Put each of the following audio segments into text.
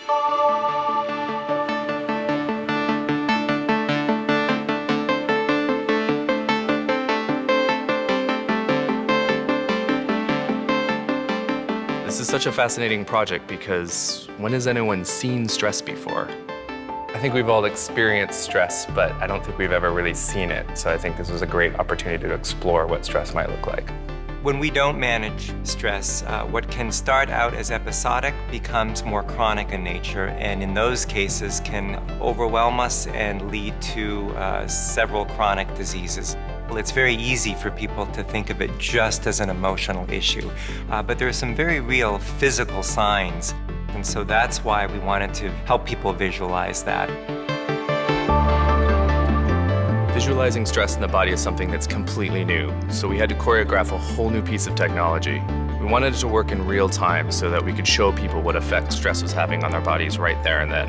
This is such a fascinating project because when has anyone seen stress before? I think we've all experienced stress, but I don't think we've ever really seen it. So I think this was a great opportunity to explore what stress might look like. When we don't manage stress, what can start out as episodic becomes more chronic in nature, and in those cases can overwhelm us and lead to several chronic diseases. Well, it's very easy for people to think of it just as an emotional issue, but there are some very real physical signs, and so that's why we wanted to help people visualize that. Visualizing stress in the body is something that's completely new, so we had to choreograph a whole new piece of technology. We wanted it to work in real time so that we could show people what effect stress was having on their bodies right there and then.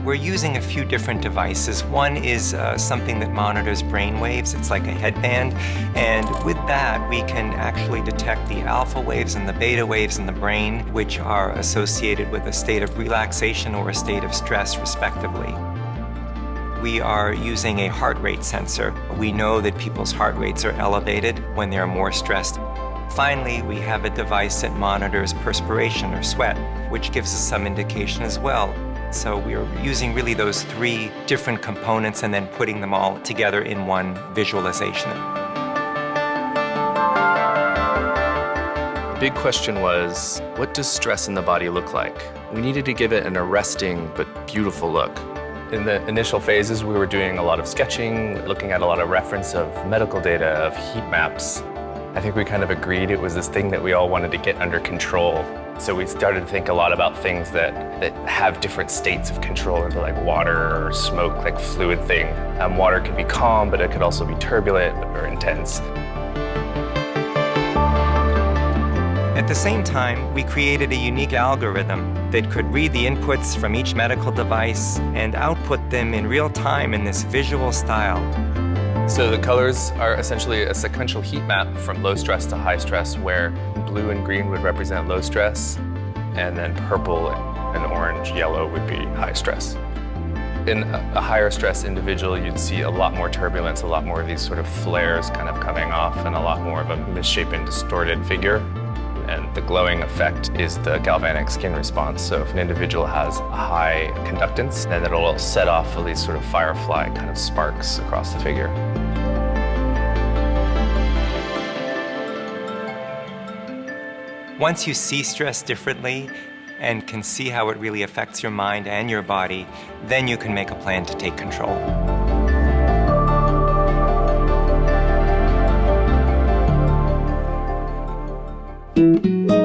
We're using a few different devices. One is something that monitors brain waves. It's like a headband, and with that we can actually detect the alpha waves and the beta waves in the brain, which are associated with a state of relaxation or a state of stress, respectively. We are using a heart rate sensor. We know that people's heart rates are elevated when they're more stressed. Finally, we have a device that monitors perspiration or sweat, which gives us some indication as well. So we are using really those three different components and then putting them all together in one visualization. The big question was, what does stress in the body look like? We needed to give it an arresting but beautiful look. In the initial phases, we were doing a lot of sketching, looking at a lot of reference of medical data, of heat maps. I think we kind of agreed it was this thing that we all wanted to get under control. So we started to think a lot about things that have different states of control, like water or smoke, like fluid thing. Water could be calm, but it could also be turbulent or intense. At the same time, we created a unique algorithm that could read the inputs from each medical device and output them in real time in this visual style. So the colors are essentially a sequential heat map from low stress to high stress, where blue and green would represent low stress, and then purple and orange, yellow would be high stress. In a higher stress individual, you'd see a lot more turbulence, a lot more of these sort of flares kind of coming off, and a lot more of a misshapen, distorted figure. And the glowing effect is the galvanic skin response. So if an individual has a high conductance, then it'll set off all these sort of firefly kind of sparks across the figure. Once you see stress differently and can see how it really affects your mind and your body, then you can make a plan to take control. Thank you.